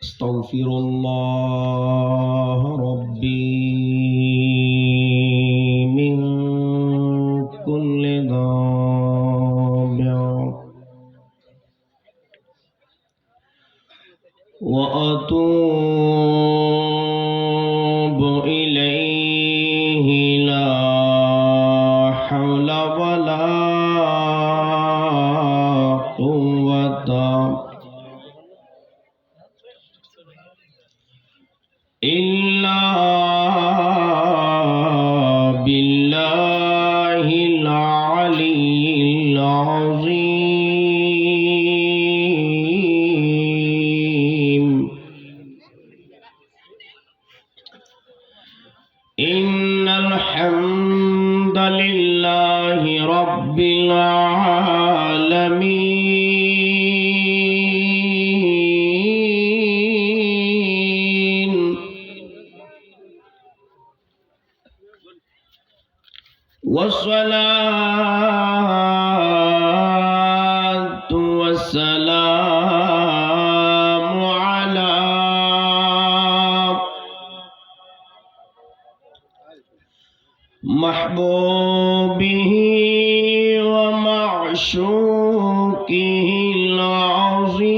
أستغفر الله ربي من كل ذنب وأتوب إليه لا حول ولا قوة إلا بالله العلي العظيم. إن الحمد لله رب العالمين والصلاة والسلام على محبوبه ومعشوقه العظيم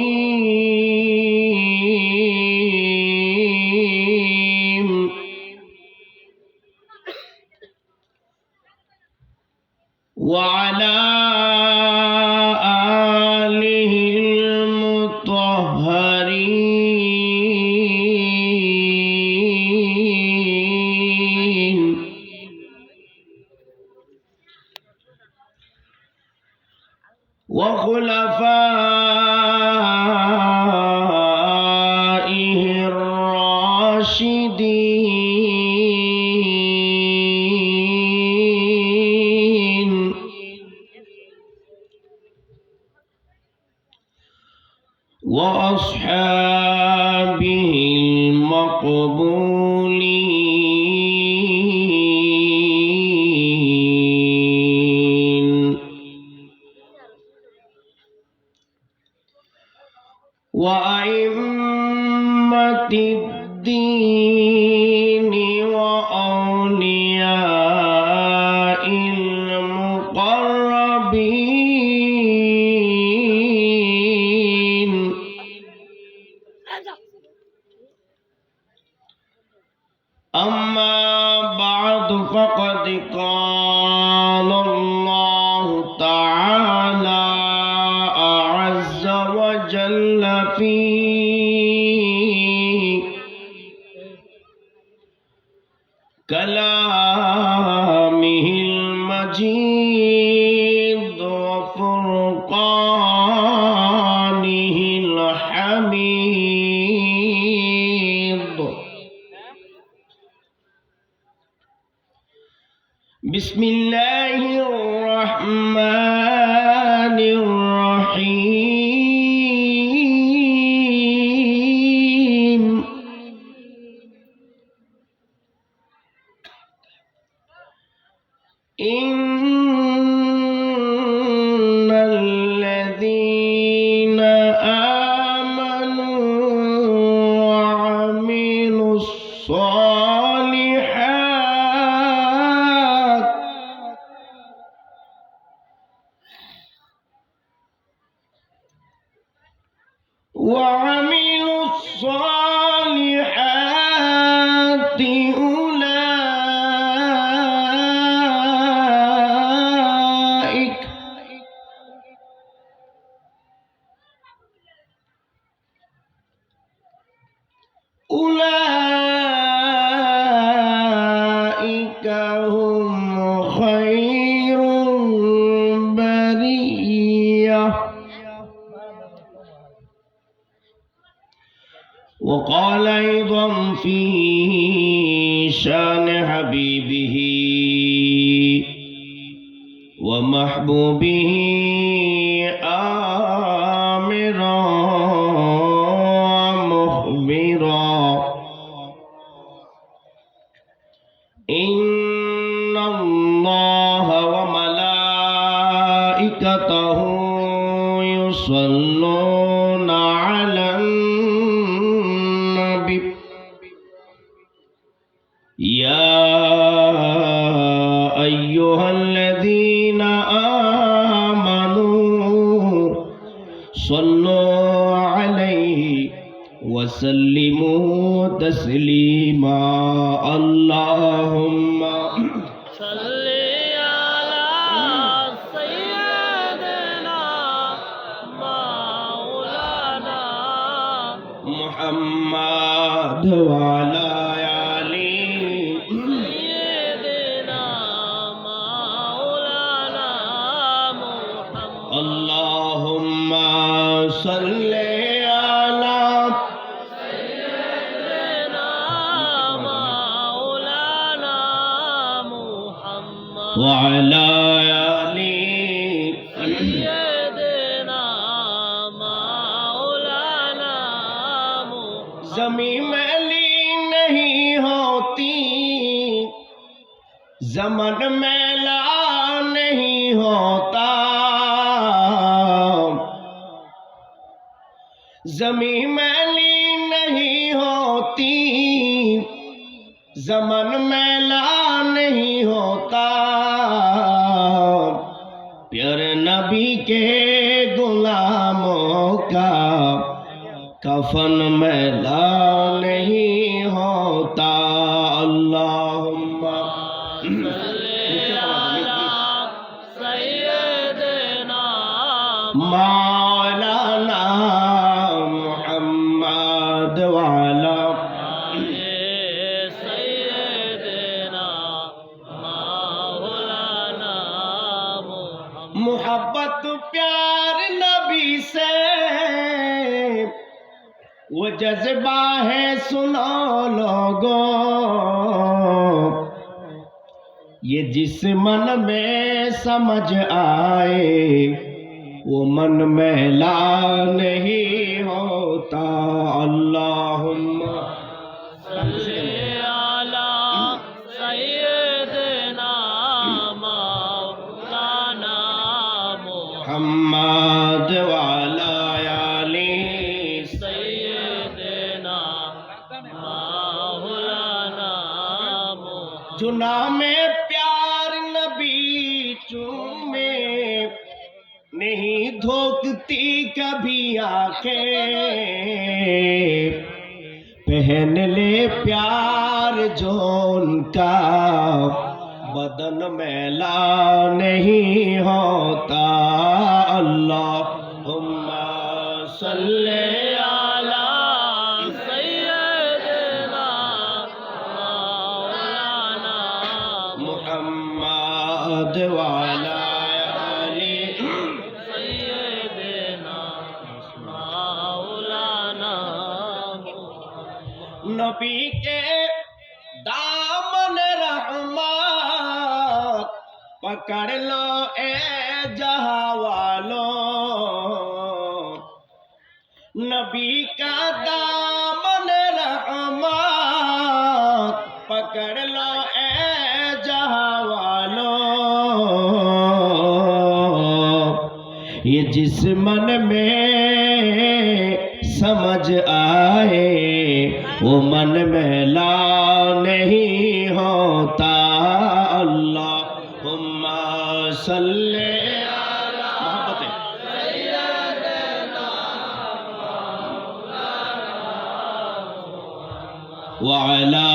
وعلى آله المطهرين وخلفائه الراشدين وأصحابه المقبولين وأئمة الدين وأولياء المقربين. أما بعد فقد قال الله تعالى عز وجل في كلامه المجيد وفرقانه الحميد. بسم الله الرحمن الرحيم. إن الذين آمنوا وعملوا الصالحات أولئك هم خير البرية. وقال أيضا في شان حبيبه ومحبوبه آمرا مخبرا: إن الله وملائكته وملائكته يصلون على النبي يا أيها الذين آمنوا صلوا عليه وسلموا تسليما اللهم صل على سيدنا مولانا محمد وعلى آله سيدنا مولانا محمد اللهم صل على سيدنا مولانا محمد وعلى آله سيدنا مولانا محمد ज़मीं मैली नहीं होती ज़मन मैला नहीं होता ज़मीं मैली नहीं होती ज़मन मैला नहीं होता प्यारे नबी के गुलामों का कफन मैला नहीं होता अल्लाहुम्मा सैयदना मौलाना मुहम्मद वाला सैयदना मौलाना मोहब्बत प्यार नबी से वो जज्बा है सुनो लोगों ये जिस मन में समझ आए वो मन मैला नहीं होता अल्लाहुम्मा अला सैयदना मौलाना मुहम्मद वाला आली सैयदना मौलाना जुना में प्यार नबी चूमे नहीं धोकती कभी आंखें पहन ले प्यार जो उनका बदन मैला नहीं होता अल्लाहुम्मा सल्ले अला सैयदना मौलाना मुहम्मद वाला आली सैयदना मौलाना नबी के दामन रहमत पकड़ लो ए जहां वालों नबी का दामन रहमत पकड़ लो ए जहां वालों ये जिस मन में समझ आए वो मन मैला नहीं होता अल्लाहुम्मा सल्ले अला मोहब्बत है वअला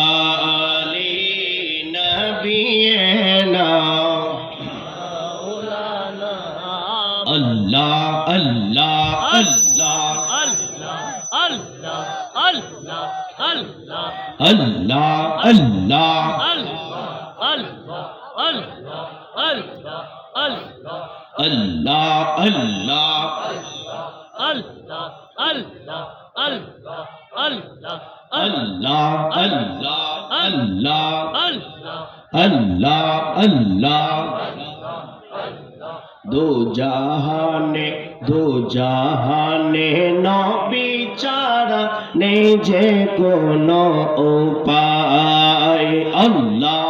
आली नबीना मौलाना अल्लाह अल्लाह अल्लाह अल्लाह अल्लाह अल्लाह अल्लाह अल्लाह अल्लाह अल्लाह अल्लाह अल्लाह अल्लाह दो जहाने नो बिचारा ने जे कोनो उपाय अल्लाह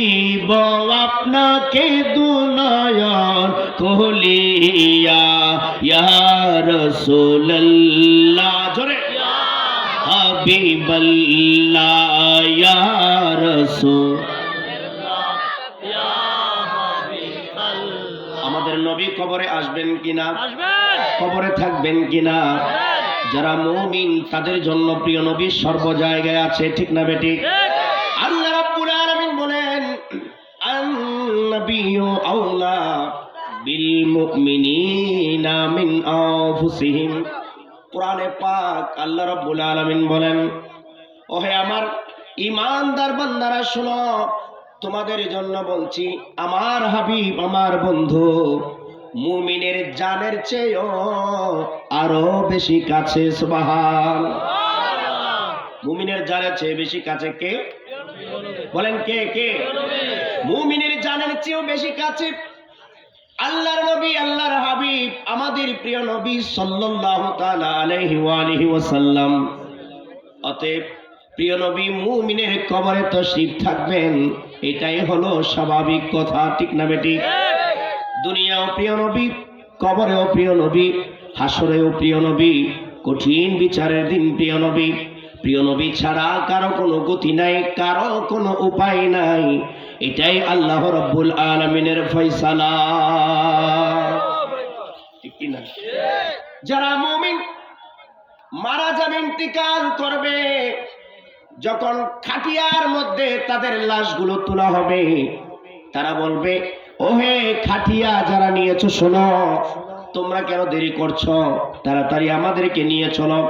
দিব আপনাকে দুনয়ন কলিয়া ইয়া রাসূলুল্লাহ জোরে হাবিবাল্লাহ ইয়া রাসূল। আমাদের নবী কবরে আসবেন কিনা, কবরে থাকবেন কিনা? যারা মুমিন তাদের জন্য প্রিয় নবী সর্ব জায়গায় আছে, ঠিক না বেটি? আল্লাহ রাব্বুল আলামিন বলেন আন-নাবিয়্যু আওলা বিল মুমিনিনা মিন আনফুসিহিম। কোরআনে পাক আল্লাহ রাব্বুল আলামিন বলেন, ওহে আমার ঈমানদার বান্দারা শোনো, তোমাদের জন্য বলছি আমার হাবিব আমার বন্ধু মুমিনের জানের চেয়েও আরো বেশি কাছে। সুবহানাল্লাহ। মুমিনের জানের চেয়ে বেশি কাছে কে? বলেন কে কে? মুমিনের জানের চেয়েও বেশি কাছে আল্লাহর নবী আল্লাহর হাবিব আমাদের প্রিয় নবী সাল্লাল্লাহু তাআলা আলাইহি ওয়া আলিহি ওয়াসাল্লাম। অতএব প্রিয় নবী মুমিনের কবরে তশরিফ থাকবেন, এটাই হলো স্বাভাবিক কথা, ঠিক না বেটি? দুনিয়াও প্রিয় নবী, কবরেও প্রিয় নবী, হাসরেও প্রিয় নবী, কঠিন বিচারের দিন প্রিয় নবী। প্রিয় নবী ছাড়া কারো কোনো গতি নাই, কারো কোনো উপায় নাই, এটাই আল্লাহ রাব্বুল আলামিনের ফয়সালা, ঠিক কি না? যারা মুমিন মারা যাবে, ইন্তিকাল করবে, যখন খাটিয়ার মধ্যে তাদের লাশগুলো তোলা হবে, তারা বলবে, ওহে খাটিয়া যারা নিয়েছো শোনো, তোমরা কেন দেরি করছো? তাড়াতাড়ি আমাদেরকে নিয়ে চলো,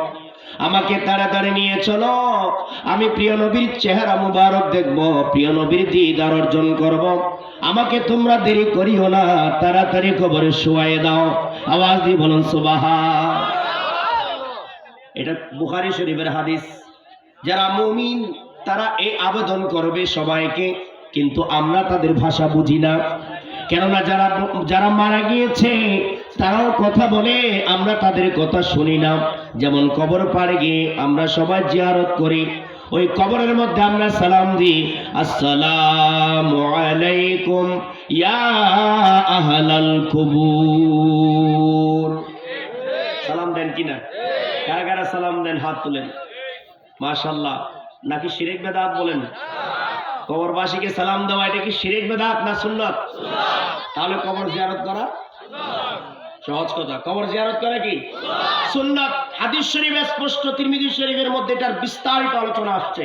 আমাকে তাড়াতাড়ি নিয়ে চলো, আমি প্রিয় নবীর চেহারা মুবারক দেখব, প্রিয় নবীর দিদার অর্জন করব। আমাকে তোমরা দেরি করিও না, তাড়াতাড়ি কবরে শুয়ায়ে দাও। আওয়াজ দিয়ে বলুন সুবহানাল্লাহ। এটা বুখারী শরীফের হাদিস। যারা মুমিন তারা এই আবেদন করবে সবাইকে, কিন্তু আমরা তাদের ভাষা বুঝি না, কেননা যারা মারা গিয়েছে তারাও কথা বলে, আমরা তাদের কথা শুনি না। যেমন কবর পাড়ে গিয়ে আমরা সবাই জিয়ারত করি, ওই কবরের মধ্যে আমরা সালাম দিই, আসসালামু আলাইকুম ইয়া আহলাল কুবুর। সালাম দেন কিনা? কারা কারা সালাম দেন? হাত তুলেন। মাশাআল্লাহ। নাকি শিরক বেদাত? বলেন। কবরবাসীকে সালাম দেওয়া এটা কি শিরক বেদাত না সুন্নাত? তাহলে কবর জিয়ারত করা সহজ কথা। কবর জিয়ারত করা কি সুন্নাত। হাদিস শরীফে স্পষ্ট, তিরমিজি শরীফের মধ্যে এটার বিস্তারিত আলোচনা আসছে।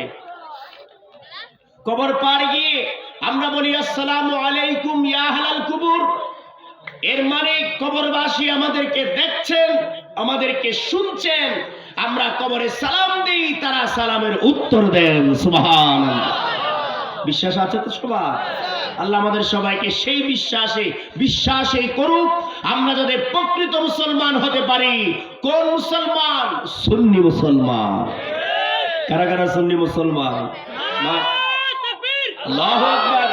কবর পাড়ে গিয়ে আমরা বলি আসসালামু আলাইকুম ইয়া আহলাল কুবুর। এর মানে কবরবাসী আমাদেরকে দেখছেন, আমাদেরকে শুনছেন, আমরা কবরে সালাম দিই, তারা সালামের উত্তর দেন। সুবহানাল্লাহ। বিশ্বাস আছে তো সবার? আল্লাহ আমাদের সবাইকে সেই বিশ্বাসে করুক, আমরা যাতে প্রকৃত মুসলমান হতে পারি। কোন মুসলমান? সুন্নি মুসলমান। কারা কারা সুন্নি মুসলমান? আল্লাহু আকবার।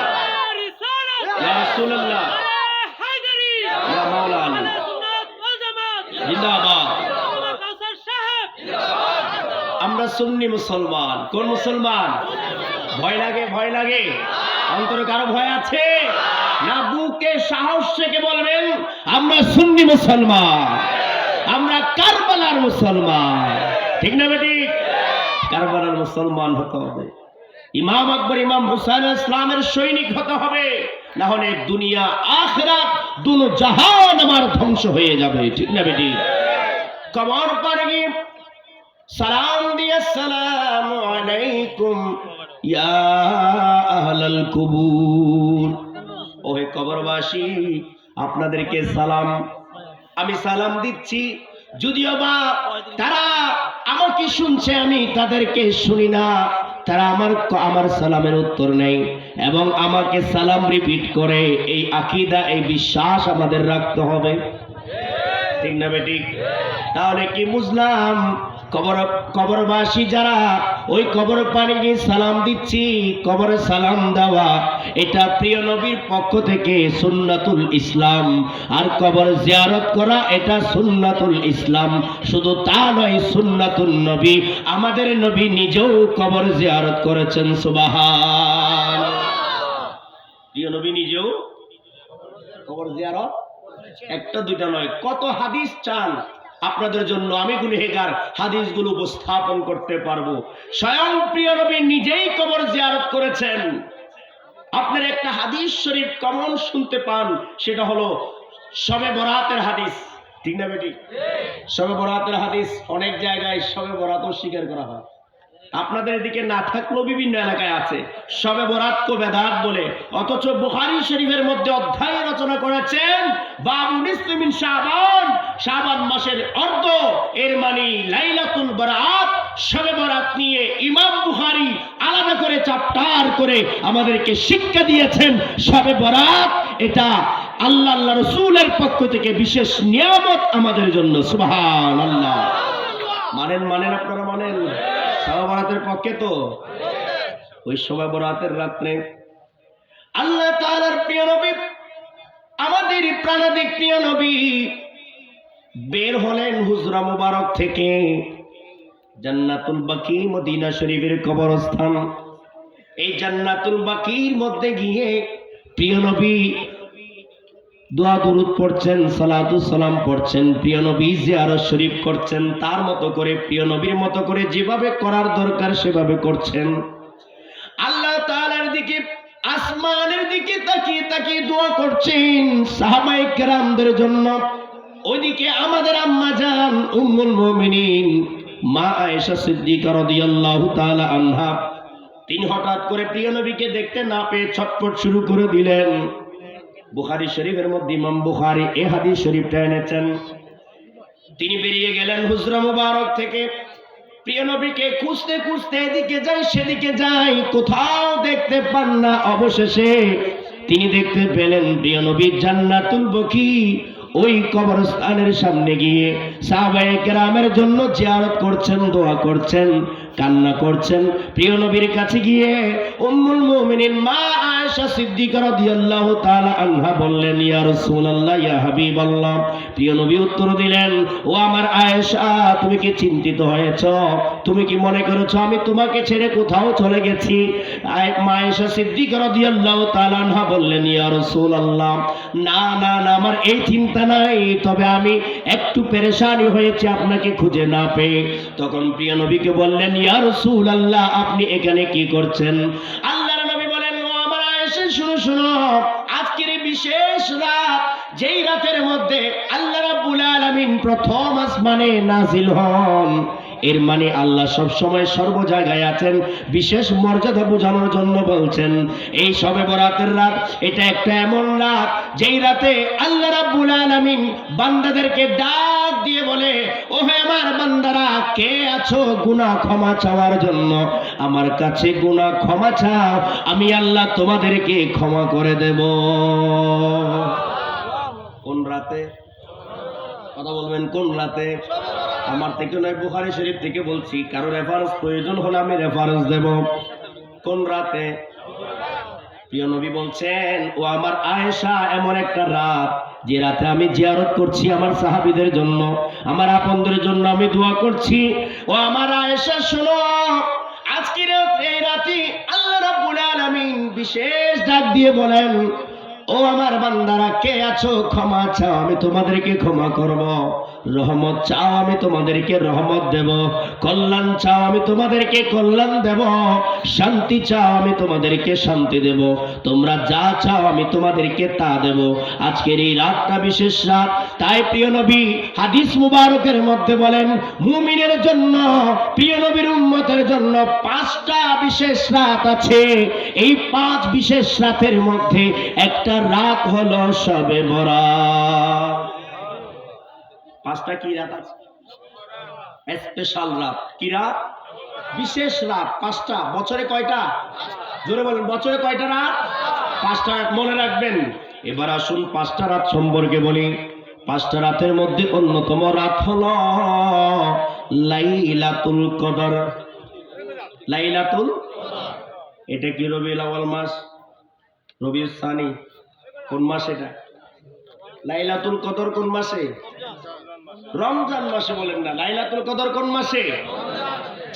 ইয়া রাসূলুল্লাহ, ইয়া মাওলা আলী, জিন্দাবাদ। আমরা সুন্নি মুসলমান। কোন মুসলমান? ভয় লাগে? ভয় লাগে? অন্তরে কারো ভয় আছে না? বুকে সাহস থেকে বলবেন আমরা সুন্নি মুসলমান, আমরা কারবালার মুসলমান, ঠিক না বেটি? কারবালার মুসলমান হতে হবে। ইমাম আকবর, ইমাম হুসাইন ইসলামের সৈনিক হতে হবে, না হলে দুনিয়া আখিরাত দুনো জাহান আমার ধ্বংস হয়ে যাবে, ঠিক না বেটি? কবর পাড়ে গিয়ে সালাম দিয়ে আসসালামু আলাইকুম ইয়া আহলাল কুবুর। ওহে কবরবাসী, আপনাদেরকে সালাম। আমি সালাম দিচ্ছি, যদিও বা তারা আমাকে শুনছে, আমি তাদেরকে শুনি না। তারা আমার সালামের উত্তর নেই এবং আমাকে সালাম রিপিট করে। এই আকীদা, এই বিশ্বাস আমাদের রাখতে হবে, ঠিক না বেটি? তাহলে কি বুঝলাম? কবরবাসী যারা ওই কবর পানি গিয়ে সালাম দিচ্ছি, কবরে সালাম দেওয়া এটা প্রিয় নবীর পক্ষ থেকে সুন্নাতুল ইসলাম। আর কবর জিয়ারত করা এটা সুন্নাতুল ইসলাম। শুধু তা নয়, সুন্নাতুল নবী। আমাদের নবী নিজেও কবর জিয়ারত করেছেন। সুবহানাল্লাহ। প্রিয় নবী নিজেও কবর জিয়ারত, একটা দুইটা নয়, কত হাদিস চান আপনাদের জন্য আমি গুনাহগার হাদিসগুলো উপস্থাপন করতে পারবো। স্বয়ং প্রিয় নবী নিজেই কবর জিয়ারত করেছেন। আপনার একটা হাদিস শরীফ কমন শুনতে পান, সেটা হলো শবে বরাতের হাদিস, ঠিক না বেটি? শবে বরাতের হাদিস অনেক জায়গায় শবে বরাতও স্বীকার করা হয়, আপনাদের এদিকে না থাকলেও বিভিন্ন এলাকায় আছে। শবে বরাত কো বেদাত বলে, অথচ বুখারী শরীফের মধ্যে অধ্যায় রচনা করেছেন বাবু নিসফি মিন শাবান, শাবান মাসের অর্ধ, এর মানে লাইলাতুল বরাত। শবে বরাত নিয়ে ইমাম বুখারী আলাদা করে চ্যাপ্টার করে আমাদেরকে শিক্ষা দিয়েছেন। শবে বরাত এটা আল্লাহ রাসূলের পক্ষ থেকে বিশেষ নিয়ামত আমাদের জন্য। সুবহানাল্লাহ। মানেন মানেন আপনারা মানেন? শবে বরাতের পক্ষে তো ওই শবে বরাতের রাত্রে আল্লাহ তাআলার প্রিয় নবী, আমাদের প্রাণাদিক প্রিয় নবী বের হলেন হুজরা মুবারক থেকে। জান্নাতুল বাকি মদিনা শরীফের কবরস্থান, এই জান্নাতুল বাকির মধ্যে গিয়ে প্রিয় নবী দোয়া দুরূদ পড়ছেন, সালাতু সালাম পড়ছেন, প্রিয় নবী জিয়ারত শরীফ করছেন, তার মতো করে প্রিয় নবীর মতো করে যেভাবে করার দরকার সেভাবে করছেন। আল্লাহ তাআলার দিকে, আসমানের দিকে তাকিয়ে তাকিয়ে দোয়া করছেন সাহাবায়ে কেরামদের জন্য। ওইদিকে আমাদের আম্মা জান উম্মুল মুমিনিন মা আয়েশা সিদ্দিকা রাদিয়াল্লাহু তাআলা আনহা, তিনি হঠাৎ করে প্রিয় নবীকে দেখতে না পেয়ে ছটফট শুরু করে দিলেন। বুখারী শরীফের মধ্যে ইমাম বুখারী এই হাদিস শরীফটা এনেছেন। তিনি বেরিয়ে গেলেন হুজরা মুবারক থেকে, প্রিয় নবীকে খুঁজতে খুঁজতে এদিকে যাই সেদিকে যাই, কোথাও দেখতে পান না। অবশেষে তিনি দেখতে পেলেন প্রিয় নবী জান্নাতুল বাকি ওই কবরস্থানের সামনে গিয়ে সাহাবায়ে কেরামের জন্য জিয়ারত করছেন, দোয়া করছেন, কান্না করছেন। প্রিয় নবীর কাছে গিয়ে উম্মুল মুমিনিন মা আয়েশা সিদ্দিকা রাদিয়াল্লাহু তাআলা আনহা বললেন, ইয়া রাসূলুল্লাহ, ইয়া হাবিবাল্লাহ। প্রিয় নবী উত্তর দিলেন, ও আমার আয়েশা, তুমি কি চিন্তিত হয়েছো? তুমি কি মনে করেছো আমি তোমাকে ছেড়ে কোথাও চলে গেছি? মা আয়েশা সিদ্দিকা রাদিয়াল্লাহু তাআলা আনহা বললেন, ইয়া রাসূলুল্লাহ, না না না, আমার এই চিন্তা নাই, তবে আমি একটু পেরেশানি হয়েছে আপনাকে খুঁজে না পেয়ে। তখন প্রিয় নবীকে বললেন, ইয়া রাসূলুল্লাহ, আপনি এখানে কি করছেন? আল্লাহর নবী বলেন, ও আমার আয়েশা, শুনো শুনো, আজকের এই বিশেষ রাত, যেই রাতের মধ্যে আল্লাহ রাব্বুল আলামিন প্রথম আসমানে নাজিল হন, এর মানে আল্লাহ সব সময় সর্ব জায়গায় আছেন, বিশেষ মর্যাদা বোঝানোর জন্য বলছেন এই শবে বরাতের রাত এটা একটা এমন রাত যেই রাতে আল্লাহ রাব্বুল আলামিন বান্দাদেরকে ডাক দিয়ে বলে, ও হে আমার বান্দারা, কে আছো গুনাহ ক্ষমা চাওয়ার জন্য? আমার কাছে গুনাহ ক্ষমা চাও, আমি আল্লাহ তোমাদেরকে ক্ষমা করে দেব। কোন রাতে? কথা বলবেন, কোন রাতে? আমার থেকে নয়, বুখারী শরীফ থেকে বলছি। কারো রেফারেন্স প্রয়োজন হলে আমি রেফারেন্স দেব। কোন রাতে? প্রিয় নবী বলছেন, ও আমার আয়েশা, এমন একটা রাত যে রাতে আমি জিয়ারত করছি আমার সাহাবীদের জন্য, আমার আপনদের জন্য আমি দোয়া করছি। ও আমার আয়েশা, শোনো, আজকের এই রাতে আল্লাহ রাব্বুল আলামিন বিশেষ ডাক দিয়ে বলেন, ও আমার বান্দারা, কে আছো ক্ষমা চাও, আমি তোমাদেরকে ক্ষমা করব। রহমত চাও, আমি তোমাদেরকে রহমত দেব। কল্যাণ চাও, আমি তোমাদেরকে কল্যাণ দেব। শান্তি চাও, আমি তোমাদেরকে শান্তি দেব। তোমরা যা চাও আমি তোমাদেরকে তা দেব। আজকের এই রাতটা বিশেষ রাত, তাই প্রিয় নবী হাদিস মুবারকের মধ্যে বলেন, মুমিনের জন্য, প্রিয় নবীর উম্মতের জন্য 5টা বিশেষ রাত আছে। এই 5 বিশেষ রাতের মধ্যে একটা রাত হলো শবে বরাত। 5টা কি রাত আছে? স্পেশাল রাত। কি রাত? বিশেষ রাত। 5টা। বছরে কয়টা? জোরে বলেন, বছরে কয়টা রাত? 5টা রাত মনে রাখবেন। এবার আসুন 5টা রাত সম্পর্কে বলি। 5টা রাতের মধ্যে অন্যতম রাত হলো লাইলাতুল কদর। লাইলাতুল, এটা কি রবিউল আউয়াল মাস? রবিউল সানি কোন মাস এটা? লাইলাতুল কদর কোন মাসে? রমজান মাসে। বলেন না, লাইলাতুল কদর কোন মাসে?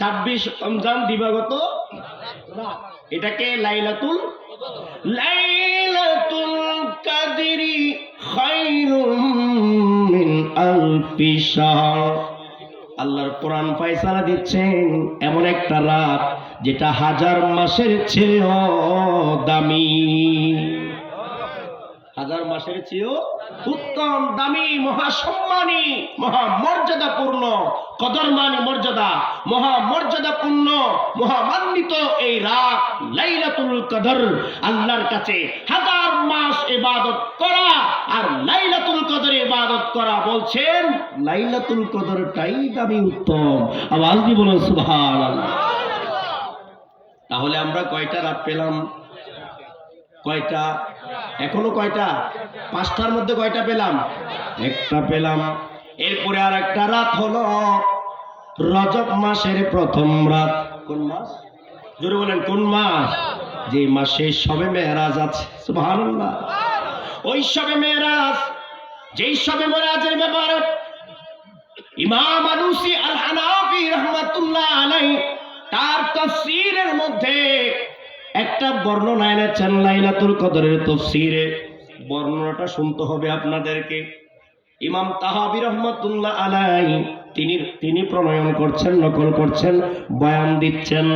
26 রমজান দিবাগত রাত, এটাকে লাইলাতুল ফি শাহর। আল্লাহর কোরআন ফয়সালা দিচ্ছেন এমন একটা রাত যেটা 1000 মাসের চেয়েও দামি, 1000 মাসের চেয়েও উত্তম, দামি, মহাসম্মানী, মহামর্যাদাপূর্ণ, কদরমানি মর্যাদা, মহামর্যাদাপূর্ণ, মহামান্বিত এই রাত লাইলাতুল কদর আল্লাহর কাছে 1000 মাস ইবাদত করা আর লাইলাতুল কদরে ইবাদত করা, বলছেন লাইলাতুল কদরটাই দামি, উত্তম। আওয়াজ দিয়ে বলুন সুবহানাল্লাহ। তাহলে আমরা কয়টা রাত পেলাম? কয়টা? এখনো কয়টা? 5টার মধ্যে কয়টা পেলাম? একটা পেলাম। এরপরে আর একটা রাত হলো রজব মাসের প্রথম রাত। কোন মাস? জোরে বলেন কোন মাস? যে মাসে শবে মেরাজ আছে। সুবহানাল্লাহ। ওই শবে মেরাজ, যেই শবে মেরাজের ব্যাপারে ইমাম আলুসি আল হানাফি রাহমাতুল্লাহ আলাইহি তার তাফসীরের মধ্যে একটা বর্ণনা এনেছেন লাইলাতুল কদরের তাফসীরে। বর্ণনাটা শুনতে হবে আপনাদেরকে। ইমাম তাহাবী রাহমাতুল্লাহ আলাইহি তিনি প্রণয়ন করছেন, নকল করছেন, বয়ান দিচ্ছেন।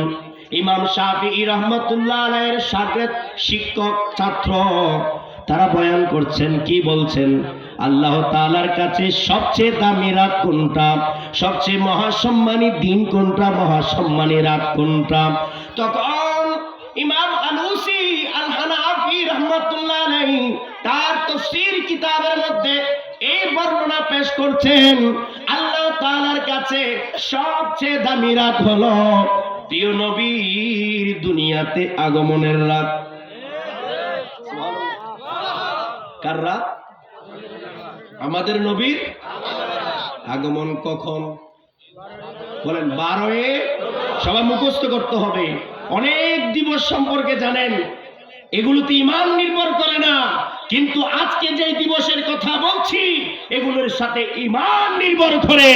ইমাম শাফিঈ রাহমাতুল্লাহ আলাইহির শাগির্দ, শিক্ষক, ছাত্র, তারা বয়ান করছেন, কি বলছেন? আল্লাহ তাআলার কাছে সবচেয়ে দামি রাত কোনটা, সবচেয়ে মহাসম্মানী দিন কোনটা, মহাসম্মানী রাত কোনটা? তখন ইমাম আলুসি আল হানাফি রাহমাতুল্লাহ আলাইহি তার তাফসীর কিতাবের মধ্যে এই বর্ণনা পেশ করছেন, আল্লাহ তাআলার কাছে সবচেয়ে দামি রাত হলো প্রিয় নবীর দুনিয়াতে আগমনের রাত। কার রাত? আমাদের নবীর আগমন কখন? বলেন 12-এ। সবাই মুখস্থ করতে হবে। অনেক দিবস সম্পর্কে জানেন, এগুলোতে ঈমান নির্ভর করে না, কিন্তু আজকে যে দিবসের কথা বলছি এগুলোর সাথে ঈমান নির্ভর করে।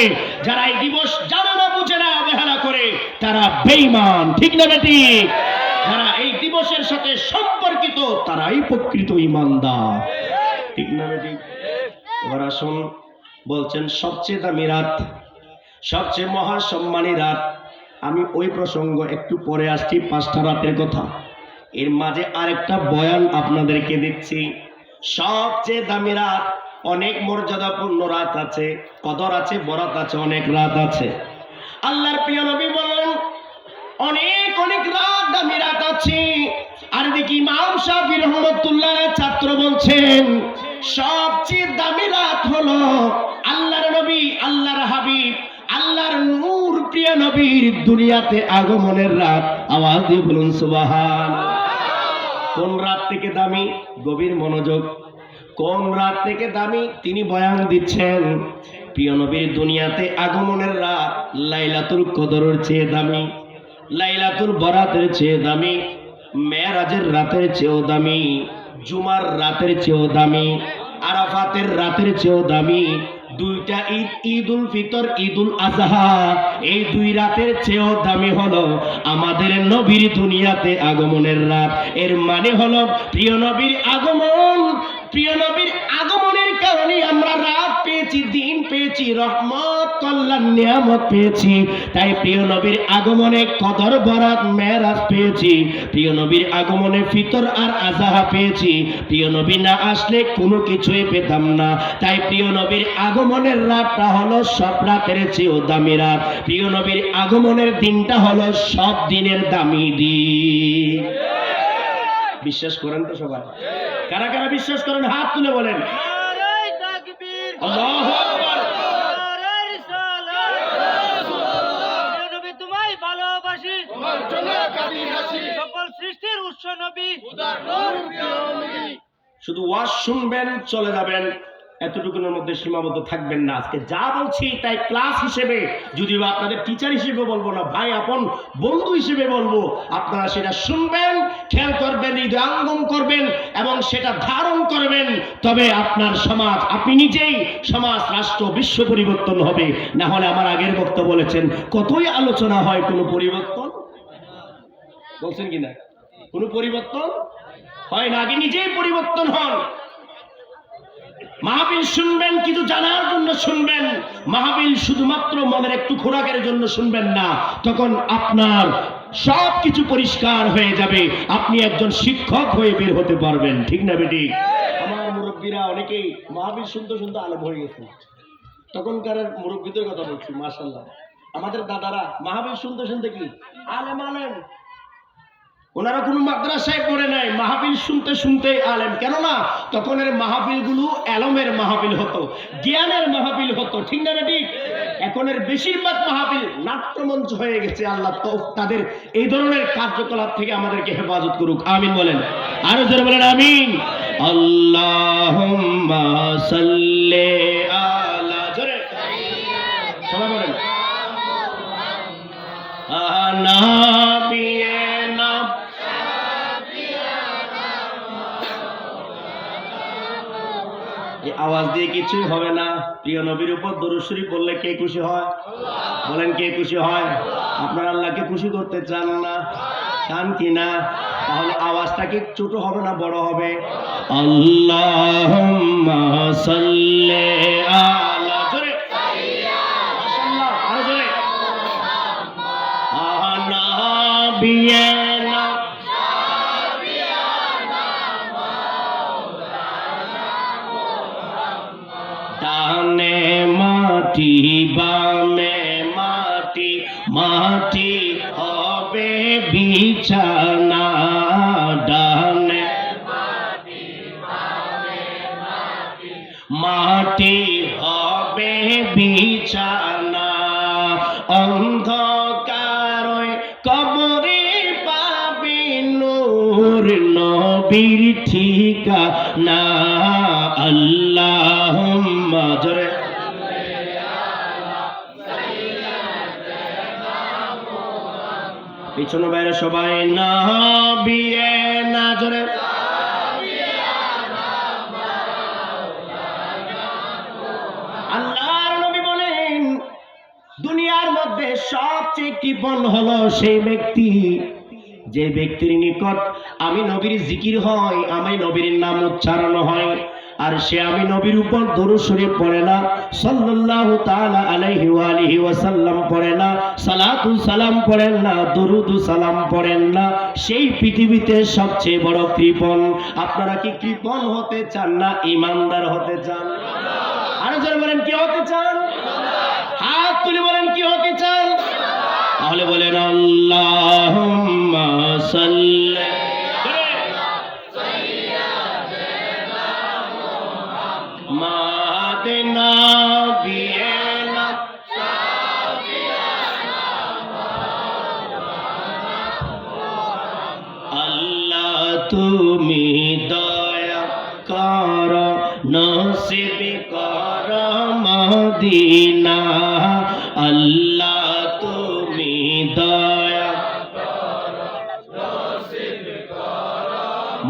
যারা এই দিবস জানে না, বুঝে না, অবহেলা করে, তারা বেঈমান। ঠিক না বেটি? যারা এই দিবসের সাথে সম্পর্কিত তারাই প্রকৃত ঈমানদার। ঠিক না বেটি? এবার আসুন, বলছেন সবচেয়ে দামি রাত, সবচেয়ে মহাসম্মানী রাত। আমি ওই প্রসঙ্গ একটু পরে আসছি, 5টা রাতের কথা। এর মাঝে আরেকটা বয়ান আপনাদেরকে দিচ্ছি। সবচেয়ে দামি রাত, অনেক মর্যাদাপূর্ণ রাত আছে, কদর আছে, বরাত আছে, অনেক রাত আছে। আল্লাহর প্রিয় নবী বলেন অনেক অনেক রাত, দামি রাত আছে। আর দেখি ইমাম শাফিঈ রাহমাতুল্লাহ ছাত্র বলছেন সবচেয়ে দামি রাত হলো আল্লাহর নবী, আল্লাহর হাবিব, আল্লাহর নূর প্রিয় নবীর দুনিয়াতে আগমনের রাত। আওয়াজ দিয়ে বলুন সুবহানাল্লাহ। কোন রাত থেকে দামি? গভীর মনোযোগ। কোন রাত থেকে দামি? তিনি বয়ান দিচ্ছেন প্রিয় নবীর দুনিয়াতে আগমনের রাত লাইলাতুল কদরের চেয়ে দামি, লাইলাতুল বরাতের চেয়ে দামি, মেরাজের রাতের চেয়েও দামি, জুমার রাতের চেয়েও দামি, আরাফাতের রাতের চেয়েও দামি, দুইটা ঈদ, ঈদুল ফিতর, ঈদুল আজহা, এই 2 রাতের চেয়েও দামি হলো আমাদের নবীর দুনিয়াতে আগমনের রাত। এর মানে হলো প্রিয় নবীর আগমন, প্রিয় নবীর আগমনের কারণে আমরা রাত পেয়েছি, দিন পেয়েছি, রহমত, কল্যাণ, নিয়ামত পেয়েছি। তাই প্রিয় নবীর আগমনে কদর, বরাত, মেরাজ পেয়েছি। প্রিয় নবীর আগমনে ফিতর আর আজহা পেয়েছি। প্রিয় নবী না আসলে কোনো কিছুই পেতাম না। তাই প্রিয় নবীর আগমনের রাতটা হলো সব রাতের চেয়েও দামি রাত। প্রিয় নবীর আগমনের দিনটা হলো সব দিনের দামি দিন। বিশ্বাস করেন তো সবাই? কারা কারা বিশ্বাস করেন হাত তুলে বলেন। নারায়ে তাকবীর, আল্লাহু আকবার। নারায়ে রিসালাত। প্রিয় নবী তোমায় ভালোবাসি, তোমার জন্য কাঁদি হাসি, সকল সৃষ্টির উৎস নবী, উদার নূর প্রিয় নবী। শুধু ওয়াজ শুনবেন, চলে যাবেন, এতটুকুর মধ্যে সীমাবদ্ধ থাকবেন না। আজকে যা বলছি তাই ক্লাস হিসেবে, যদিও আপনাদের টিচার হিসেবে বলবো না, ভাই আপন বন্ধু হিসেবে বলবো। আপনারা সেটা শুনবেন, খেয়াল করবেন, হৃদয়ঙ্গম করবেন এবং সেটা ধারণ করবেন। তবে আপনার সমাজ, আপনি নিজেই, সমাজ, রাষ্ট্র, বিশ্ব পরিবর্তন হবে। না হলে আমার আগের বক্তব্য বলেছেন কতই আলোচনা হয়, কোনো পরিবর্তন বলছেন কিনা, কোনো পরিবর্তন হয় না। আগে নিজেই পরিবর্তন হন। মাহফিল শুনবেন কিছু জানার জন্য শুনবেন, মাহফিল শুধুমাত্র মনের একটু খোরাকের জন্য শুনবেন না। তখন আপনার সবকিছু পরিষ্কার হয়ে যাবে, আপনি একজন শিক্ষক হয়ে বের হতে পারবেন। ঠিক না বেটি? আমার মুরব্বীরা অনেকেই মাহফিল শুনতে শুনতে আলেম হয়ে গেছে। তখনকার মুরব্বীদের কথা বলছি, মাশাআল্লাহ। আমাদের দাদারা মাহফিল শুনতে শুনতে কি আলেম আলেম। ওনারা কোনো মাদ্রাসায় পড়ে নাই, মাহফিল শুনতে শুনতে আলেম। কেননা তখনের মাহফিল গুলো এলমের মাহফিল হতো, জ্ঞানের মাহফিল হতো। ঠিক না বেটি? এখনের বেশিরভাগ মাহফিল নাট্যমঞ্চ হয়ে গেছে। আল্লাহ তো তাদের এই ধরনের কার্যকলাপ থেকে আমাদেরকে হেফাজত করুক, আমিন বলেন। আরো জোরে বলেন আমিন। আল্লাহুম্মা সাল্লি আলা, জোরে সবাই বলেন, নাবিয়িনা। এই আওয়াজ দিয়ে কিছুই হবে না। প্রিয় নবীর উপর দরুদ শরীফ বললে কে খুশি হয়? বলেন কে খুশি হয়? আপনারা আল্লাহকে খুশি করতে চান না? চান কি না? তাহলে আওয়াজটা কি ছোট হবে না বড় হবে? আল্লাহুম্মা সাল্লি আলা, জোরে মাশাআল্লাহ, আরো জোরে, নাবিয়িনা। ডানে মাটি বামে মাটি, মাটি হবে বিছানা। ডানে মাটি হবে বিছানা। অন্ধকার কবরে পাবি নূর, নবীর ঠিকানা। আল্লাহুম্মা, জোরে পিছনে বাইরে সবাই নাবিয়িনা, জোরে আল্লাহর নবী বলেন দুনিয়ার মধ্যে সবচেয়ে কৃপণ হলো সেই ব্যক্তি যে ব্যক্তির নিকট আমি নবীর জিকির হয়, আমি নবীর নাম উচ্চারণ হয়, আর সে আমি নবীর উপর দরুদ শরীফ পড়ে না, সাল্লাল্লাহু তাআলা আলাইহি ওয়া আলিহি ওয়াসাল্লাম পড়ে না, সালাতু সালাম পড়েন না, দরুদ সালাম পড়েন না, সেই পৃথিবীতে সবচেয়ে বড় কৃপণ। আপনারা কি কৃপণ হতে চান না ঈমানদার হতে চান? আরো জোরে বলেন কি হতে চান? হাত তুলে বলেন কি হতে চান? তাহলে বলেন আল্লাহুম্মা সাল্লি মাদিনা বিয়েনা। আল্লাহ তুমি দয়া কর, নসিব কর মদিনা। আল্লাহ তুমি দয়া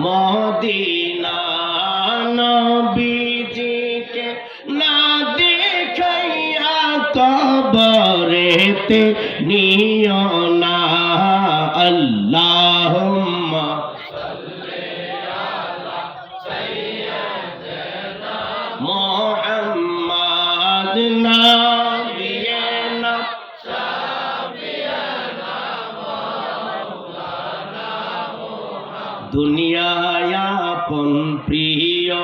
মদিনা। নবীজিকে না দেখাইয়া কবরেতে নিও না। আল্লাহুম্মা মুহাম্মাদ নাবিয়িনা। দুনিয়ায় আপন প্রিয়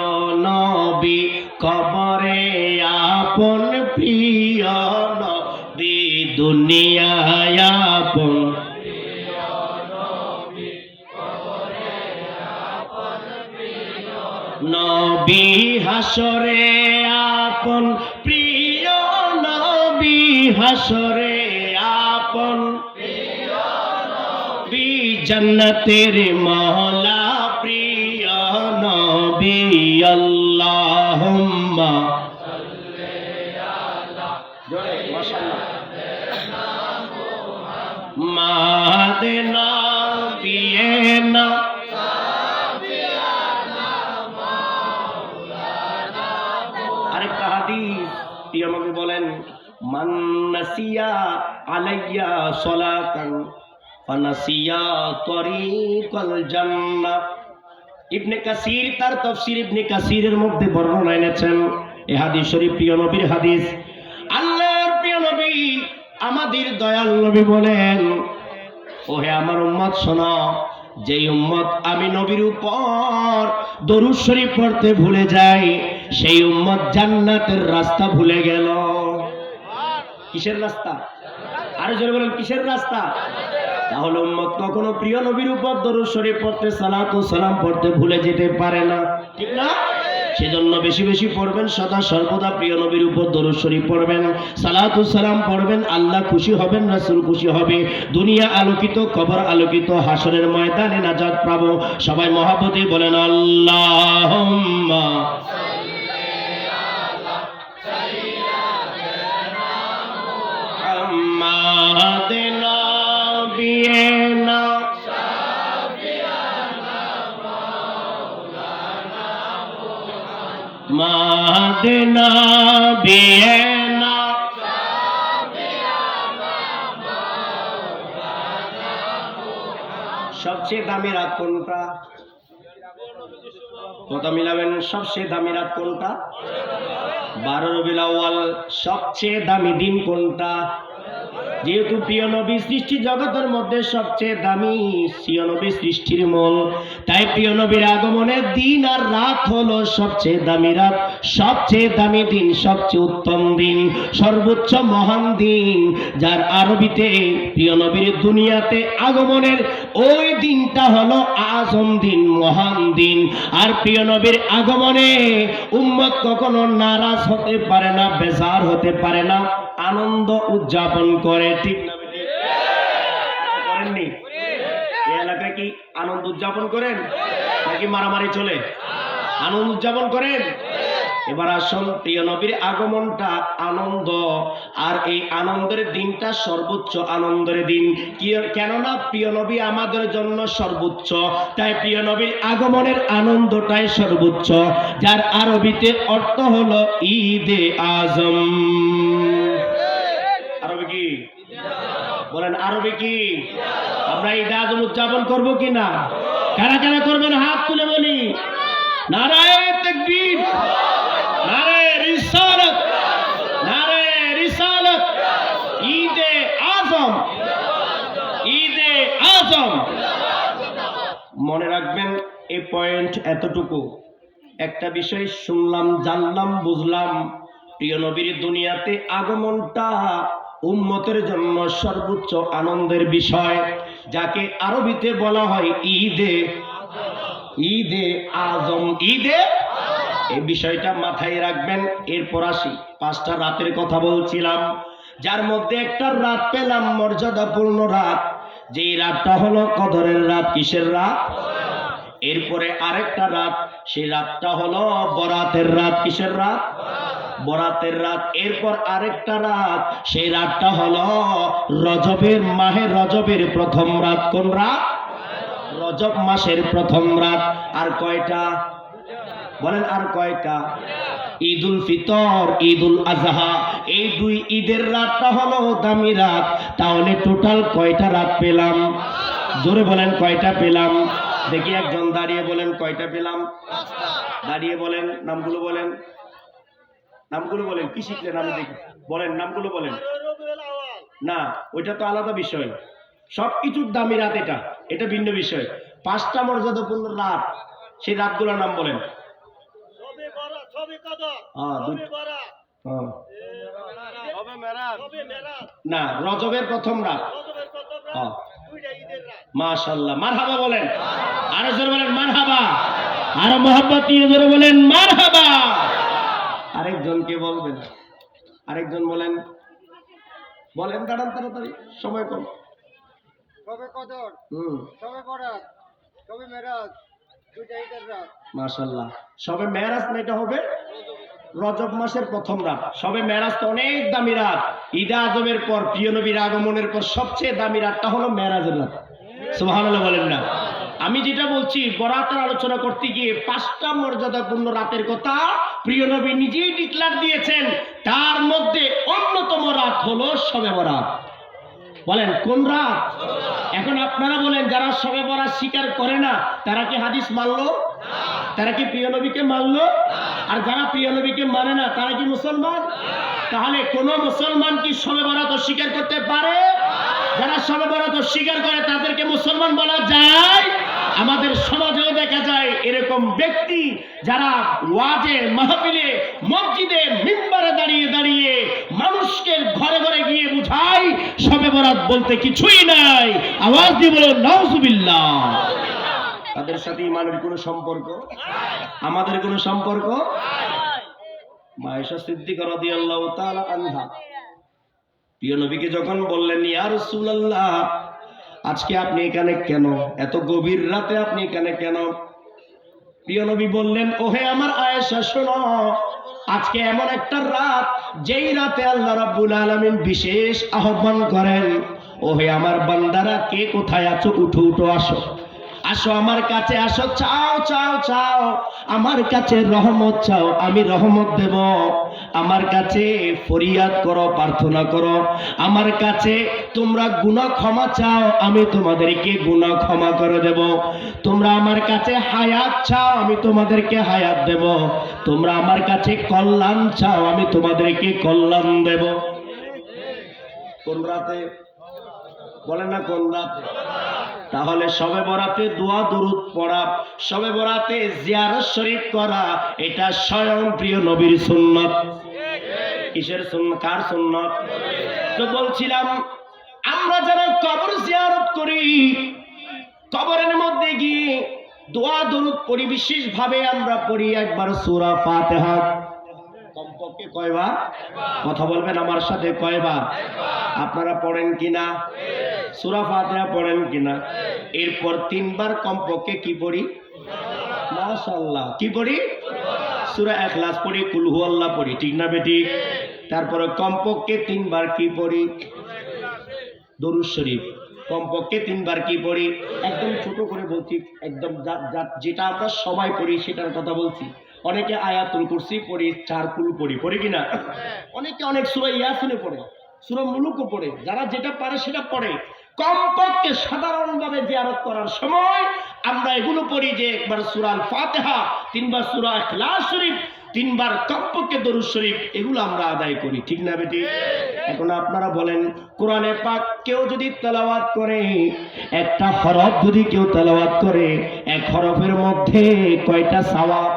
নবী, কবরে আপন প্রিয় নবী। দুনিয়ায় আপন নবী, হাসরে আপন প্রিয় নবী, হাসরে আপন নবী। জান্নাতের মওলা প্রিয় নবী। আল্লাহুম্মা মাদিনা বিয়েনা। আরেকটা হাদিস প্রিয় নবী বলেন, মান নাসিয়া আলাইয়া সালাতান ফানাসিয়া তরিকাল জান্নাহ। ইবনে কাসির তার তাফসীর ইবনে কাসিরের মধ্যে বর্ণনা এনেছেন এই হাদিস শরীফ প্রিয় নবীর হাদিস। আল্লাহর প্রিয় নবী আমাদের দয়াল নবী বলেন, ওহে আমার উম্মত শোনো, যেই উম্মত আমি নবীর উপর দরুদ শরীফ পড়তে ভুলে যাই, সেই উম্মত জান্নাতের রাস্তা ভুলে গেল। কিসের রাস্তা? আরো জোরে বলেন, কিসের রাস্তা? তাহলে উম্মত কখনো প্রিয় নবীর উপর দরুদ শরীফ পড়তে, সালাত ও সালাম পড়তে ভুলে যেতে পারে না, ঠিক না? সেজন্য বেশি বেশি পড়বেন, সদা সর্বদা প্রিয় নবীর উপর দরুদ শরীফ পড়বেন, সালাত ও সালাম পড়বেন। আল্লাহ খুশি হবেন, রাসূল খুশি হবে, দুনিয়া আলোকিত, কবর আলোকিত, হাসরের ময়দানে নাজাত পাবো। সবাই মহব্বতে বলেন আল্লাহুম্মা আমাদেনা বিয়েনা মাদেনা বিয়েনা সবচেয়ে দামি রাত কোনটা? কথা মিলাবেন, সবচেয়ে দামি রাত কোনটা? 12 রবিউল আউয়াল। সবচেয়ে দামি দিন কোনটা? যেহেতু প্রিয় নবী সৃষ্টি জগতের মধ্যে সবচেয়ে দামি, প্রিয় নবী সৃষ্টির মূল, তাই প্রিয় নবীর আগমনের দিন আর রাত হলো সবচেয়ে দামি রাত, সবচেয়ে দামি দিন, সবচেয়ে উত্তম দিন, সর্বোচ্চ মহান দিন, যার আরবিতে প্রিয় নবীর দুনিয়াতে আগমনের ওই দিনটা হলো আজম দিন, মহান দিন। আর প্রিয় নবীর আগমনে উম্মত কখনো নারাজ হতে পারে না, বেজার হতে পারে না, আনন্দ উদযাপন করে, ঠিক না? করেননি? এই এলাকায় কি আনন্দ উদযাপন করেন নাকি মারামারি চলে? আনন্দ উদযাপন করেন। এবার আসুন, প্রিয় নবীর আগমনটা আনন্দ, আর এই আনন্দের দিনটা সর্বোচ্চ আনন্দের দিন। কেননা প্রিয় নবী আমাদের জন্য সর্বোচ্চ, তাই প্রিয় নবীর আগমনের আনন্দটাই সর্বোচ্চ, যার আরবিতে অর্থ হলো ঈদে আজম। আরবি কি বলেন? আরবি কি? আমরা ঈদে আজম উদযাপন করবো কিনা? কারা কারা করবেন হাত তুলে বলি। নারায়ে তাকবীর, নারায়ে রিসালাত, নারায়ে রিসালাত। ঈদে আজম, ঈদে আজম। মনে রাখবেন এই পয়েন্ট এতটুকু, একটা বিষয় শুনলাম, জানলাম, বুঝলাম, প্রিয় নবীর দুনিয়াতে আগমনটা উম্মতের জন্য সর্বোচ্চ আনন্দের বিষয়, যাকে আরবিতে বলা হয় ঈদে, ঈদে আজম, ঈদে। এই বিষয়টা মাথায় রাখবেন। এরপর আসি 5টা রাতের কথা বলছিলাম, যার মধ্যে একটা রাত পেলাম মর্যাদাপূর্ণ রাত, যেই রাতটা হলো কদরের রাত। কিসের রাত? এরপরে আরেকটা রাত, সেই রাতটা হলো বরাতের রাত। কিসের রাত? বরাতের রাত। এরপর আরেকটা রাত, সেই রাতটা হলো রজবের, মাহে রজবের প্রথম রাত। কোন রাত? রজব মাসের প্রথম রাত। আর কয়টা বলেন? আর কয়টা? ঈদুল ফিতর, ঈদুল আজহা, এই 2 ঈদের রাতটা হলো দামি রাত। তাহলে টোটাল কয়টা রাত পেলাম? জোরে বলেন, কয়টা পেলাম? দেখি একজন দাঁড়িয়ে বলেন কয়টা পেলাম। দাঁড়িয়ে বলেন, নামগুলো বলেন, নামগুলো বলেন। কি শিখলেন আমি দেখি, বলেন নামগুলো বলেন। না, ওইটা তো আলাদা বিষয়, সবকিছুর দামি রাত এটা, এটা ভিন্ন বিষয়। 5টা মর্যাদাপূর্ণ রাত, সেই রাতগুলোর নাম বলেন। না, রজবের প্রথম রাত। মাশাআল্লাহ, মারহাবা বলেন। আরো জোরে বলেন মারহাবা, আরো মহব্বত দিয়ে জোরে বলেন মারহাবা। আরেকজনকে বলবেন, আরেকজন বলেন, বলেন, দাঁড়ান তাড়াতাড়ি, সময় কম। কবে কদর, কবে বরাত, কবে মেরাজ, 2টা ঈদের রাত। মাশাআল্লাহ, সবে মেরাজ না, এটা হবে রজব মাসের প্রথম রাত। সবে মেরাজ তো অনেক দামি রাত। ঈদে আজমের পর, প্রিয় নবীর আগমনের পর সবচেয়ে দামি রাতটা হলো মেরাজের রাত। সুবহানাল্লাহ বলেন না? আমি যেটা বলছি, বরাতের আলোচনা করতে গিয়ে 5টা মর্যাদাপূর্ণ রাতের কথা প্রিয় নবী নিজেই ডিক্লার দিয়েছেন। তার মধ্যে অন্যতম রাত হলো শবে বরাত। বলেন কোন রাত? এখন আপনারা বলেন যারা শবে বরাত স্বীকার করে না তারা কি হাদিস মানলো? তারা কি প্রিয় নবীকে মানলো? আর যারা প্রিয় নবীকে মানে না তারা কি মুসলমান? তাহলে কোন মুসলমান কি শবে বরাত অস্বীকার করতে পারে? যারা শবে বরাত অস্বীকার করে তাদেরকে মুসলমান বলা যায়? আমাদের সমাজেও দেখা যায় এরকম ব্যক্তি যারা ওয়াজে মাহফিলে মসজিদে মিম্বারে দাঁড়িয়ে দাঁড়িয়ে মানুষকে ঘরে ঘরে গিয়ে বুঝায় শবে বরাত বলতে কিছুই নাই। আওয়াজ দিয়ে বলো নাউজুবিল্লাহ। তাদের সাথে ইমানের কোনো সম্পর্ক, আমাদের কোনো সম্পর্ক? মা আয়েশা সিদ্দিকা রাদিয়াল্লাহু তাআলা আনহা প্রিয় নবীকে যখন বললেন ইয়া রাসূলুল্লাহ আজকে আপনি এখানে কেন, এত গভীর রাতে আপনি এখানে কেন? প্রিয় নবী বললেন ওহে আমার আয়েশা শোনো, আজকে এমন একটা রাত যেই রাতে আল্লাহ রাব্বুল আলামিন বিশেষ আহ্বান করেন, ওহে আমার বান্দারা কে কোথায় আছো, উঠো উঠো আসো, আসো আমার কাছে আসো, চাও চাও চাও আমার কাছে রহমত চাও, আমি রহমত দেব। আমার কাছে ফরিয়াদ করো, প্রার্থনা করো, আমার কাছে তোমরা গুনাহ ক্ষমা চাও, আমি তোমাদেরকে গুনাহ ক্ষমা করে দেব। তোমরা আমার কাছে হায়াত চাও, আমি তোমাদেরকে হায়াত দেব। তোমরা আমার কাছে কল্যাণ চাও, আমি তোমাদেরকে কল্যাণ দেব। কোন রাতে? বলেন না কোন রাতে? তাহলে শবে বরাতে দোয়া দরুদ পড়া, শবে বরাতে জিয়ারত শরীফ করা, এটা স্বয়ং প্রিয় নবীর সুন্নাত। কিসের সুন্নাত? কার সুন্নাত? তো বলছিলাম আমরা যারা কবর জিয়ারত করি, কবরের মধ্যে গিয়ে দোয়া দরুদ পড়ি, বিশেষ ভাবে আমরা পড়ি একবার সূরা ফাতিহা। কমপক্ষে কয়বার? কথা বলবেন আমার সাথে, কয়বার? আপনারা পড়েন কিনা? সূরা ফাতিহা পড়েন কিনা? এরপর 3 বার কমপক্ষে কি পড়ি? মাশাআল্লাহ, কি পড়ি? সূরা ইখলাস পড়ি, কুল হুয়াল্লাহ পড়ি, ঠিক না বেঠিক? তারপরে কমপক্ষে 3 বার কি পড়ি? দরুদ শরীফ। কমপক্ষে 3 বার কি পড়ি? একদম ছোট করে বলছি, একদম যেটা আমরা সবাই পড়ি সেটার কথা বলছি। অনেকে আয়াতুল কুরসি পড়ি, 4 কুল পড়ি, পড়ি কিনা? অনেকে অনেক সূরা ইয়াসিন পড়ে, সূরা মুলুকও পড়ে, যারা যেটা পারে সেটা পড়ে। কমপক্ষে সাধারণভাবে জিয়ারত করার সময় আমরা এগুলো পড়ি যে একবার সূরা আল ফাতিহা, 3 বার সূরা ইখলাস শরীফ, 3 বার কমপক্ষে দরুদ শরীফ, এগুলো আমরা আদায় করি, ঠিক না বেটি? এখন আপনারা বলেন কোরআনে পাক কেউ যদি তেলাওয়াত করে, একটা হরফ যদি কেউ তেলাওয়াত করে, এক হরফের মধ্যে কয়টা সওয়াব?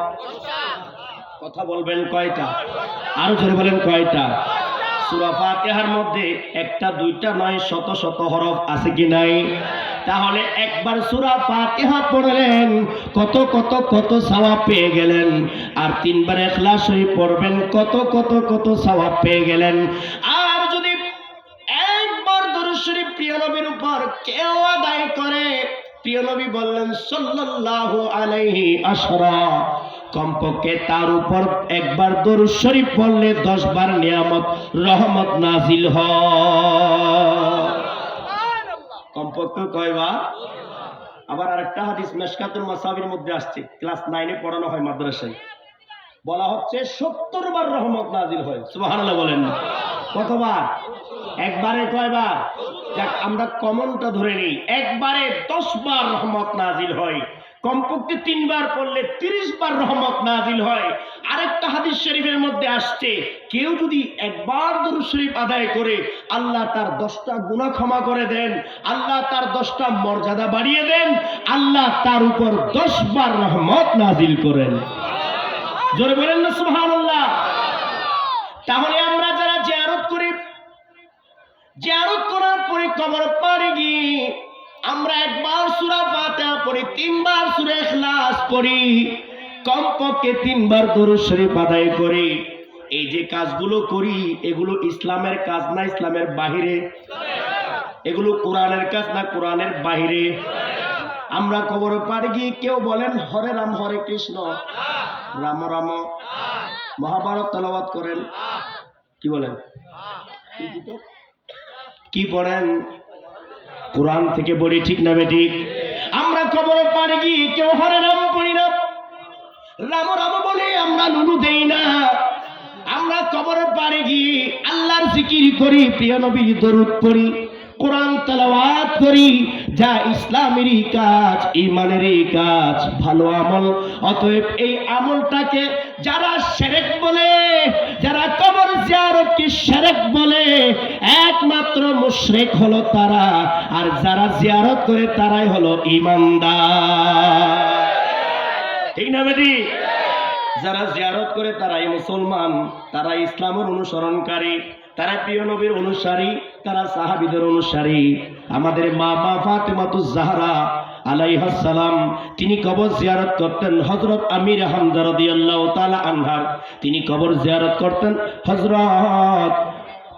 কথা বলবেন কয়টা? আরো জোরে বলেন কয়টা? সূরা ফাতিহার মধ্যে একটা দুইটা নয় শত শত হরফ আছে কি নাই? তাহলে একবার সূরা ফাতিহা পড়লেন কত কত কত সওয়াব পেয়ে গেলেন, আর 3 বার ইখলাস শরীফ পড়বেন কত কত কত সওয়াব পেয়ে গেলেন। আর যদি একবার দরুদ শরীফ প্রিয় নবীর উপর কেউ আদায় করে, প্রিয় নবী বললেন সাল্লাল্লাহু আলাইহি আশরা, কমপক্ষে তার উপর একবার দরুদ শরীফ পড়লে 10 বার নিয়ামত রহমত নাজিল হয়। কমপক্ষে কয়বার? আবার আরেকটা হাদিস মিশকাতুল মাসাবির মধ্যে আসছে, ক্লাস 9 এ পড়ানো হয় মাদ্রাসায়, বলা হচ্ছে 70 বার রহমত নাজিল হয়। সুবহানাল্লাহ বলেন না? কতবার? একবারে কয়বার? যাক আমরা কমনটা ধরে নেই, একবারে 10 বার রহমত নাজিল হয়। কমপক্ষে 3 বার পড়লে 30 বার রহমত নাজিল হয়। আরেকটা হাদিস শরীফের মধ্যে আসছে কেউ যদি একবার দরুদ শরীফ আদায় করে আল্লাহ তার 10টা গুনাহ ক্ষমা করে দেন, আল্লাহ তার 10টা মর্যাদা বাড়িয়ে দেন, আল্লাহ তার উপর 10 বার রহমত নাজিল করেন। জোরে বলেন না সুবহানাল্লাহ। তাহলে আমরা যারা জিয়ারত করি, জিয়ারত করার পরে কবর পাড়ে গিয়ে আমরা একবার সূরা ফাতিহা পড়ি, 3 বার সূরা ইখলাস পড়ি, কমপক্ষে 3 বার দরুদ শরীফ আদায় করি। এই যে কাজগুলো করি এগুলো ইসলামের কাজ না ইসলামের বাহিরে? এগুলো কোরআনের কাজ না কোরআনের বাহিরে? আমরা কবর পাড়ে গিয়ে কেউ বলেন হরে রাম হরে কৃষ্ণ, রাম রাম, মহাভারত তেলাওয়াত করেন, কি বলেন? কি পড়েন? কোরআন থেকে বলি, ঠিক না বেঠিক? আমরা কবর পাড়ে গিয়ে কেউ হরে রাম পড়ি না, রাম রাম বলে আমরা লুলু দেই না। আমরা কবর পাড়ে গিয়ে আল্লাহর জিকির করি, প্রিয় নবীর দরুদ পড়ি, কোরআন তেলাওয়াত করি, যা ইসলামেরই কাজ, ঈমানেরই কাজ, ভালো আমল। অতএব এই আমলটাকে যারা শিরক বলে, যারা কবর জিয়ারতকে শিরক বলে, একমাত্র মুশরিক হলো তারা, আর যারা জিয়ারত করে তারাই হলো ঈমানদার। ঠিক না বেটি? যারা জিয়ারত করে তারাই মুসলমান, তারা ইসলামের অনুসরণকারী, তারা প্রিয় নবীর অনুসারী, তারা সাহাবীদের অনুসারী। আমাদের মা ফাতেমাতুজ জাহরা আলাইহাস সালাম, তিনি কবর জিয়ারত করতেন। হযরত আমির হামজা রাদিয়াল্লাহু তাআলা আনহার তিনি কবর জিয়ারত করতেন। হযরত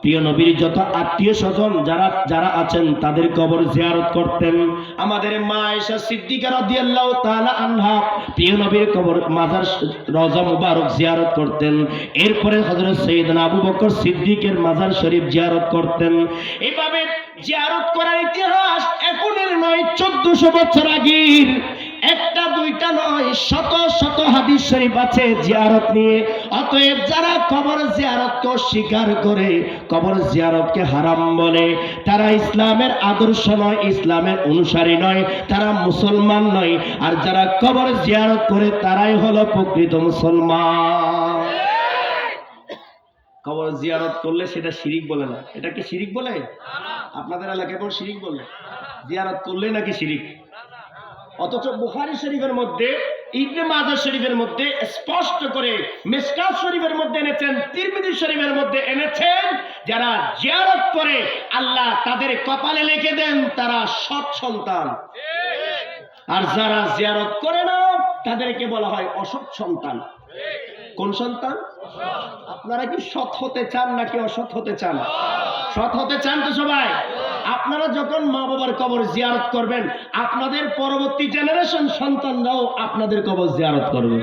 প্রিয় নবীর যত আত্মীয় স্বজন যারা আছেন তাদের কবর জিয়ারত করতেন। আমাদের মা আয়েশা সিদ্দিকা রাদিয়াল্লাহু তাআলা আনহা প্রিয় নবীর কবর মাজার রওজা মুবারক জিয়ারত করতেন। এরপরে হযরত সাইয়েদনা আবু বকর সিদ্দিকের মাজার শরীফ জিয়ারত করতেন। এইভাবে জিয়ারত করার ইতিহাস এখনের নয়, 1400 বছর আগের। একটা দুইটা নয়, শত শত হাদিস শরীফ আছে জিয়ারত নিয়ে। অতএব যারা কবর জিয়ারতকে অস্বীকার করে, কবর জিয়ারতকে হারাম বলে, তারা ইসলামের আদর্শ নয়, ইসলামের অনুসারী নয়, তারা মুসলমান নয়। আর যারা কবর জিয়ারত করে তারাই হলো প্রকৃত মুসলমান। কবর জিয়ারত করলে সেটা শিরিক বলে না। এটা কি শিরিক বলে? আপনাদের এলাকায় কোন শিরিক বলে? জিয়ারত করলে নাকি শিরিক? অথচ বুখারী শরীফের মধ্যে, ইবনে মাজাহ শরীফের মধ্যে স্পষ্ট করে, মিশকাত শরীফের মধ্যে এনেছেন, তিরমিজি শরীফের মধ্যে এনেছেন, যারা জিয়ারত করে আল্লাহ তাদের কপালে লিখে দেন তারা সৎ সন্তান। আর যারা জিয়ারত করে না তাদেরকে বলা হয় অসৎ সন্তান। কোন সন্তান? আপনারা কি সৎ হতে চান নাকি অসৎ হতে চান? সৎ হতে চান তো সবাই? আপনারা যখন মা বাবার কবর জিয়ারত করবেন, আপনাদের পরবর্তী জেনারেশন সন্তানরাও আপনাদের কবর জিয়ারত করবে।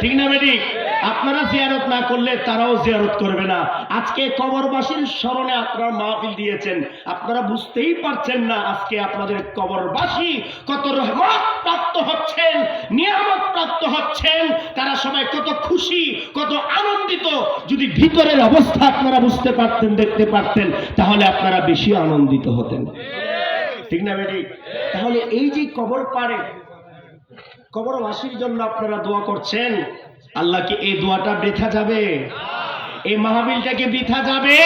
ঠিক না বেটি? আপনারা জিয়ারত না করলে তারাও জিয়ারত করবে না। আজকে কবরবাসীর স্মরণে আপনারা মাহফিল দিয়েছেন, আপনারা বুঝতেই পারছেন না আজকে আপনাদের কবরবাসী কত রহমত প্রাপ্ত হচ্ছেন, নিয়ামত প্রাপ্ত হচ্ছেন। তারা সবাই কত খুশি, কত আনন্দিত। যদি ভিতরের অবস্থা আপনারা বুঝতে পারতেন, দেখতে পারতেন, তাহলে আপনারা বেশি আনন্দিত হতেন। ঠিক না বেটি? তাহলে এই যে কবর পাড়ে কবরবাসীর জন্য আপনারা দোয়া করছেন, আল্লাহ কি এই দোয়াটা বৃথা যাবে? এই মাহফিলটা কি বৃথা যাবে?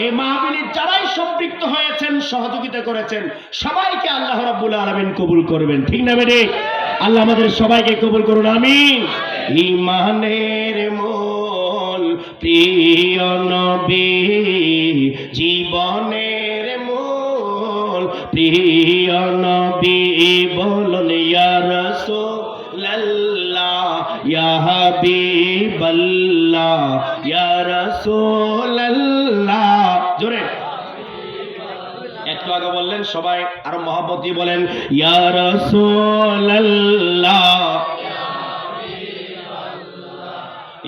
এই মাহফিলে যারাই সম্পৃক্ত হয়েছেন, সহযোগিতা করেছেন, সবাইকে আল্লাহ রাব্বুল আলামিন কবুল করবেন। ঠিক না বেটি? আল্লাহ আমাদের সবাইকে কবুল করুন, আমিন। ঈমানের মূল প্রিয় নবী, জীবনের মূল প্রিয় নবী, বলুন ইয়া রাসূলুল্লাহ, ইয়া হাবিবাল্লাহ, ইয়া রাসূলুল্লাহ। জোরে একটু আগে বললেন, সবাই আরো মহব্বত দিয়ে বলেন ইয়া রাসূলুল্লাহ,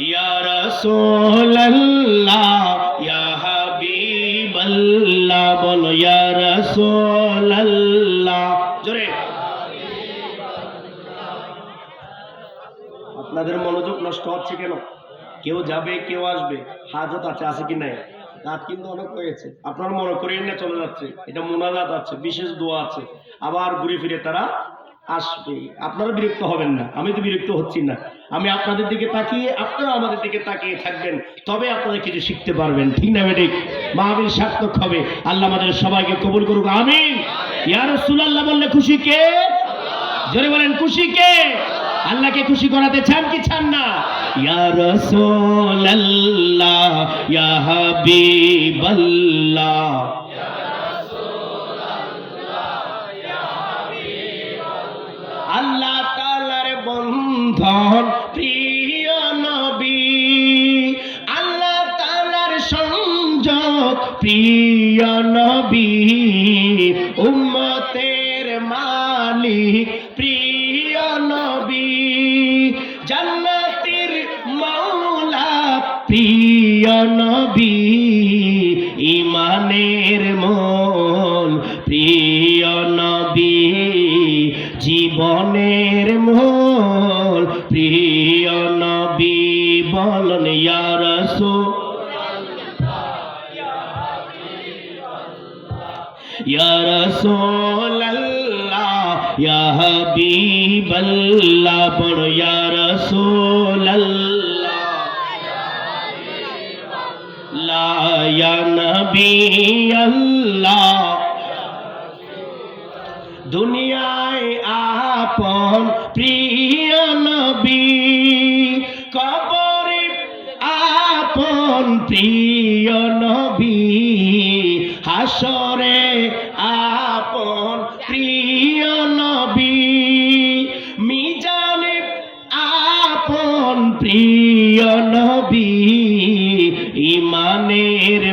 ইয়া রাসূলুল্লাহ, ইয়া হাবিবাল্লাহ, বলো ইয়া রাসূলুল্লাহ। জোরে। আপনাদের মনোযোগ নষ্ট হচ্ছে কেন? কেউ যাবে, কেউ আসবে, হাজত আছে কি নাই? রাত কিন্তু অনেক হয়েছে, আপনারা মনে করেন না চলে যাচ্ছে। এটা মুনাজাত আছে, বিশেষ দোয়া আছে, আবার ঘুরে ফিরে তারা আসবে। আপনারা বিরক্ত হবেন না, আমি তো বিরক্ত হচ্ছি না। আমি আপনাদের দিকে তাকিয়ে, আপনারা আমাদের দিকে তাকিয়ে থাকবেন, তবে আপনারা কিছু শিখতে পারবেন। ঠিক না বেঠিক? মাহফিল সার্থক হবে। আল্লাহ আমাদের সবাইকে কবুল করুক, আমিন। ইয়া রাসূলুল্লাহ বললে খুশি কে? জোরে বলেন, খুশি কে? আল্লাহকে খুশি করাতে চান কি চান না? ইয়া রাসূলুল্লাহ, ইয়া হাবিবাল্লাহ, আল্লাহ তাআলার বন্ধন প্রিয় নবী, আল্লাহ তাআলার সংযোগ প্রিয় নবী, উম্মতের মালিক প্রিয় নবী, জান্নাতের মাওলা প্রিয় নবী, ঈমানের মূল প্রিয় নবী, জীবনের মূল প্রিয় নবী, বলেন ইয়া রাসূলুল্লাহ, ইয়া রাসূলাল্লাহ ইয়া হাবিবাল্লাহ পড়ো ইয়া রাসূলাল্লাহ লা ইয়া নবী আল্লাহ দুনিয়ায় আপন প্রিয় নবী কবরে আপন প্রিয় নবী হাসরে আপন প্রিয় নবী মিজানে আপন প্রিয় নবী ইমানের